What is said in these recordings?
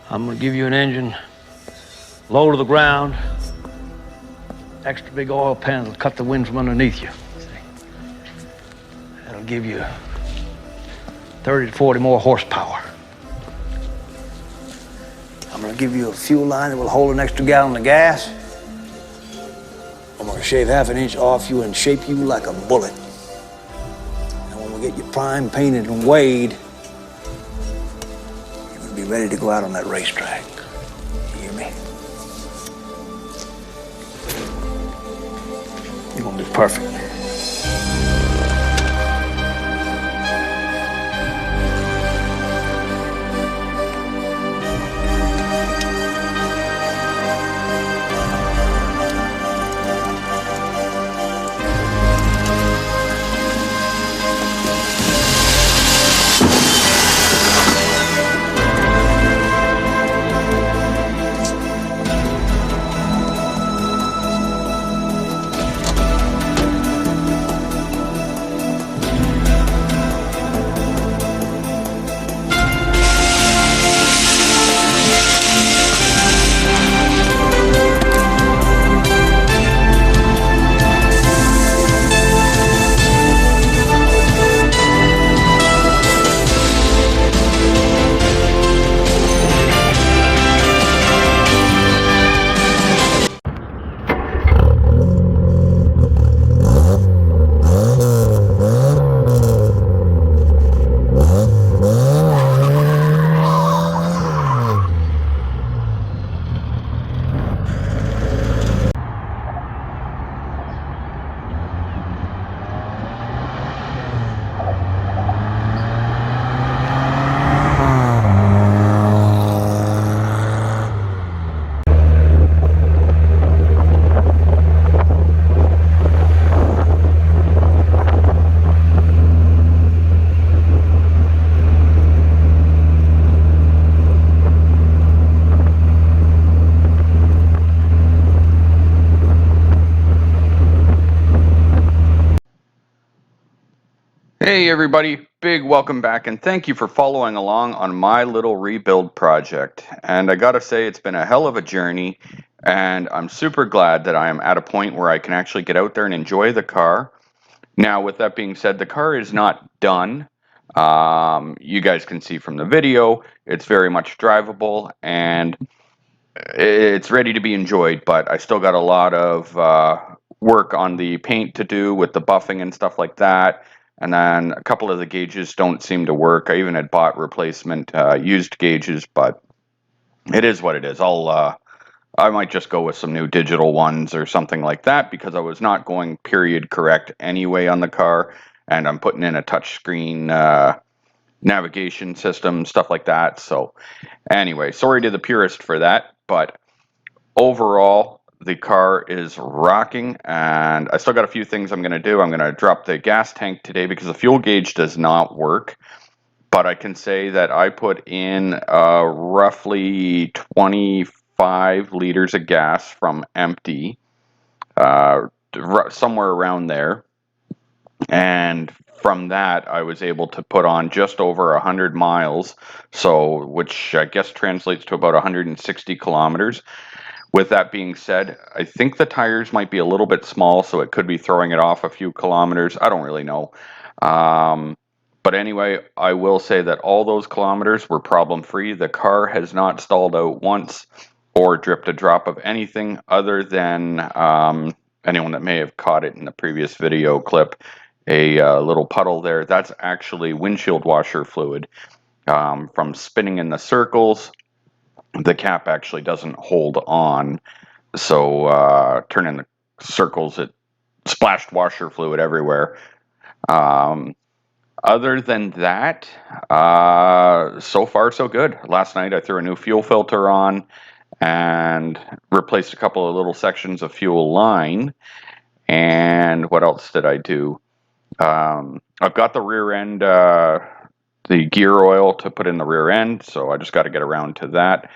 I'm gonna give you an engine low to the ground, extra big oil pan that'll cut the wind from underneath you. That'll give you 30 to 40 more horsepower. I'm gonna give you a fuel line that will hold an extra gallon of gas. I'm gonna shave half an inch off you and shape you like a bullet. And when we get you primed, painted, and weighed, you're gonna be ready to go out on that racetrack. You hear me? You're gonna be perfect. Hey everybody, big welcome back and thank you for following along on my little rebuild project. And I gotta say, it's been a hell of a journey and I'm super glad that I am at a point where I can actually get out there and enjoy the car. Now with that being said, the car is not done. You guys can see from the video, it's very much drivable and it's ready to be enjoyed, but I still got a lot of work on the paint to do with the buffing and stuff like that. And then a couple of the gauges don't seem to work. I even had bought replacement used gauges, but it is what it is. I might just go with some new digital ones or something like that because I was not going period correct anyway on the car, and I'm putting in a touchscreen navigation system, stuff like that. So anyway, sorry to the purist for that, but overall, the car is rocking, and I still got a few things I'm going to do. I'm going to drop the gas tank today because the fuel gauge does not work, but I can say that I put in roughly 25 liters of gas from empty, somewhere around there, and from that I was able to put on just over 100 miles, so which I guess translates to about 160 kilometers. With that being said, I think the tires might be a little bit small, so it could be throwing it off a few kilometers. I don't really know. But anyway, I will say that all those kilometers were problem-free. The car has not stalled out once or dripped a drop of anything other than anyone that may have caught it in the previous video clip, a little puddle there. That's actually windshield washer fluid from spinning in the circles. The cap actually doesn't hold on, so turning the circles, it splashed washer fluid everywhere. Other than that, so far so good. Last night I threw a new fuel filter on and replaced a couple of little sections of fuel line. And what else did I do? I've got the rear end, the gear oil to put in the rear end, so I just got to get around to that.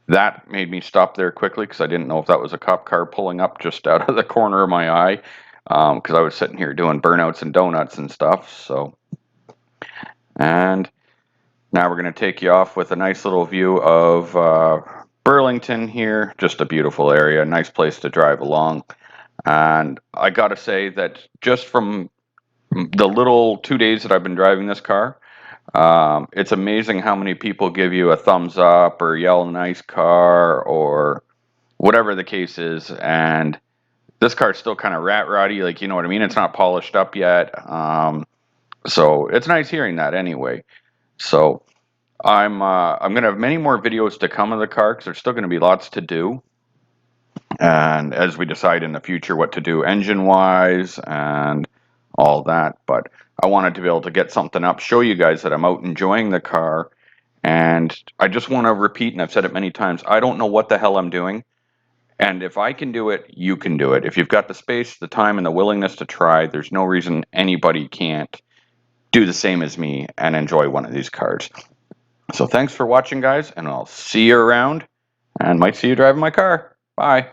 That made me stop there quickly because I didn't know if that was a cop car pulling up just out of the corner of my eye, because I was sitting here doing burnouts and donuts and stuff. So, and Now we're going to take you off with a nice little view of Burlington here. Just a beautiful area, nice place to drive along. And I got to say that just from the little 2 days that I've been driving this car, it's amazing how many people give you a thumbs up or yell nice car or whatever the case is. And this car's still kind of rat roddy, like, you know what I mean? It's not polished up yet. So it's nice hearing that anyway. So I'm gonna have many more videos to come of the car because there's still gonna be lots to do. And as we decide in the future what to do engine wise and all that, but I wanted to be able to get something up, show you guys that I'm out enjoying the car. And I just want to repeat, and I've said it many times, I don't know what the hell I'm doing. And if I can do it, you can do it. If you've got the space, the time, and the willingness to try, there's no reason anybody can't do the same as me and enjoy one of these cars. So thanks for watching, guys, and I'll see you around and might see you driving my car. Bye.